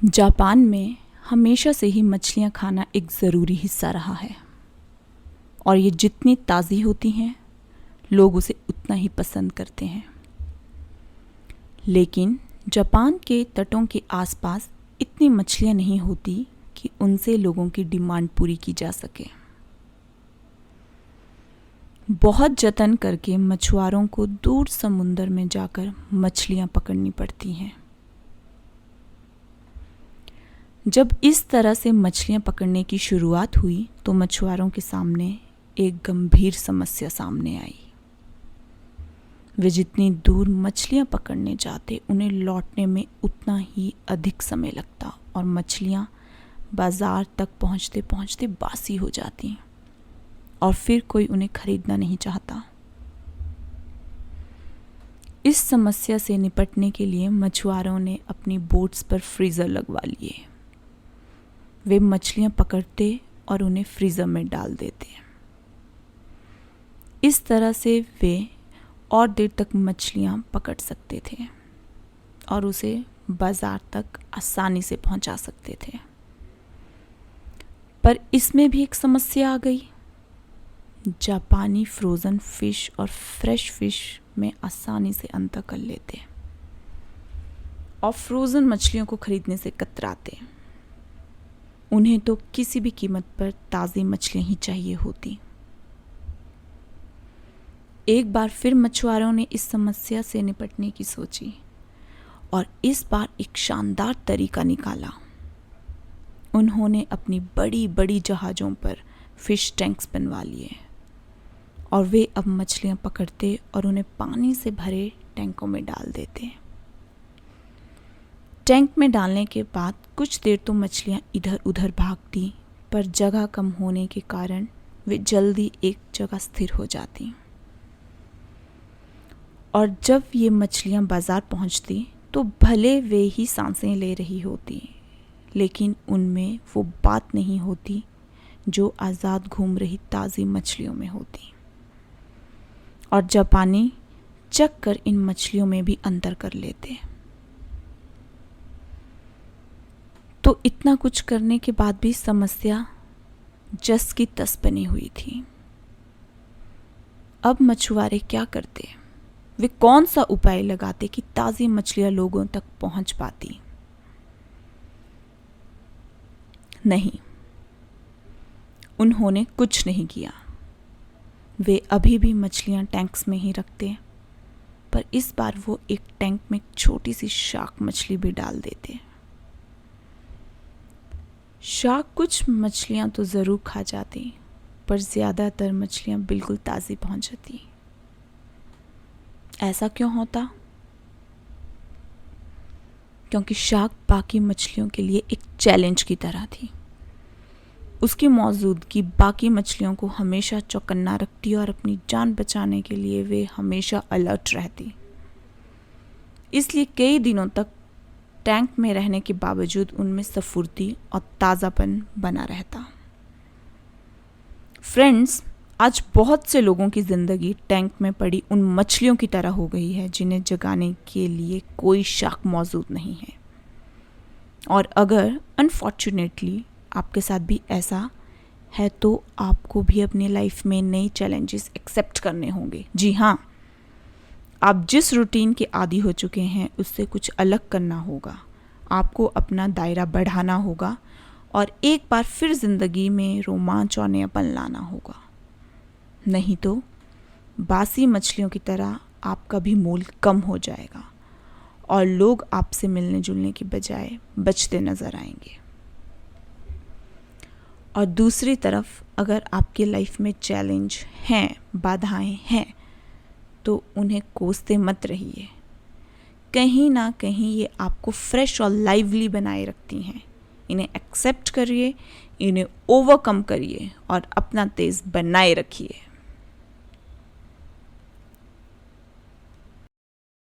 Japan में हमेशा से ही मछलियाँ खाना एक ज़रूरी हिस्सा रहा है और ये जितनी ताज़ी होती हैं लोग उसे उतना ही पसंद करते हैं। लेकिन जापान के तटों के आसपास इतनी मछलियाँ नहीं होती कि उनसे लोगों की डिमांड पूरी की जा सके। बहुत जतन करके मछुआरों को दूर समुंदर में जाकर मछलियाँ पकड़नी पड़ती हैं। जब इस तरह से मछलियाँ पकड़ने की शुरुआत हुई तो मछुआरों के सामने एक गंभीर समस्या सामने आई। वे जितनी दूर मछलियाँ पकड़ने जाते उन्हें लौटने में उतना ही अधिक समय लगता और मछलियाँ बाजार तक पहुँचते पहुँचते बासी हो जाती और फिर कोई उन्हें खरीदना नहीं चाहता। इस समस्या से निपटने के लिए मछुआरों ने अपनी बोट्स पर फ्रीज़र लगवा लिए। वे मछलियाँ पकड़ते और उन्हें फ्रीज़र में डाल देते। इस तरह से वे और देर तक मछलियाँ पकड़ सकते थे और उसे बाज़ार तक आसानी से पहुंचा सकते थे। पर इसमें भी एक समस्या आ गई। जापानी फ्रोज़न फ़िश और फ्रेश फ़िश में आसानी से अंतर कर लेते और फ्रोज़न मछलियों को खरीदने से कतराते। उन्हें तो किसी भी कीमत पर ताज़ी मछलियाँ ही चाहिए होती। एक बार फिर मछुआरों ने इस समस्या से निपटने की सोची और इस बार एक शानदार तरीका निकाला। उन्होंने अपनी बड़ी बड़ी जहाज़ों पर फ़िश टैंक्स बनवा लिए और वे अब मछलियाँ पकड़ते और उन्हें पानी से भरे टैंकों में डाल देते। टैंक में डालने के बाद कुछ देर तो मछलियाँ इधर उधर भागती, पर जगह कम होने के कारण वे जल्दी एक जगह स्थिर हो जाती। और जब ये मछलियाँ बाज़ार पहुँचती तो भले वे ही सांसें ले रही होती, लेकिन उनमें वो बात नहीं होती जो आज़ाद घूम रही ताज़ी मछलियों में होती। और जापानी चख कर इन मछलियों में भी अंतर कर लेते। तो इतना कुछ करने के बाद भी समस्या जस की तस बनी हुई थी। अब मछुआरे क्या करते? वे कौन सा उपाय लगाते कि ताज़ी मछलियाँ लोगों तक पहुंच पाती? नहीं, उन्होंने कुछ नहीं किया। वे अभी भी मछलियाँ टैंक्स में ही रखते, पर इस बार वो एक टैंक में छोटी सी शार्क मछली भी डाल देते। शार्क कुछ मछलियाँ तो ज़रूर खा जाती, पर ज़्यादातर मछलियाँ बिल्कुल ताज़ी पहुँच जाती। ऐसा क्यों होता? क्योंकि शार्क बाकी मछलियों के लिए एक चैलेंज की तरह थी। उसकी मौजूदगी बाकी मछलियों को हमेशा चौकन्ना रखती और अपनी जान बचाने के लिए वे हमेशा अलर्ट रहती। इसलिए कई दिनों तक टैंक में रहने के बावजूद उनमें स्फूर्ति और ताज़ापन बना रहता। फ्रेंड्स, आज बहुत से लोगों की ज़िंदगी टैंक में पड़ी उन मछलियों की तरह हो गई है जिन्हें जगाने के लिए कोई शार्क मौजूद नहीं है। और अगर अनफॉर्चुनेटली आपके साथ भी ऐसा है तो आपको भी अपनी लाइफ में नए चैलेंजेस एक्सेप्ट करने होंगे। जी हाँ, आप जिस रूटीन के आदी हो चुके हैं उससे कुछ अलग करना होगा। आपको अपना दायरा बढ़ाना होगा और एक बार फिर ज़िंदगी में रोमांच और नयापन लाना होगा। नहीं तो बासी मछलियों की तरह आपका भी मोल कम हो जाएगा और लोग आपसे मिलने जुलने की बजाय बचते नज़र आएंगे। और दूसरी तरफ अगर आपकी लाइफ में चैलेंज हैं, बाधाएं हैं, तो उन्हें कोसते मत रहिए। कहीं ना कहीं ये आपको फ्रेश और लाइवली बनाए रखती हैं। इन्हें एक्सेप्ट करिए, इन्हें ओवरकम करिए और अपना तेज़ बनाए रखिए।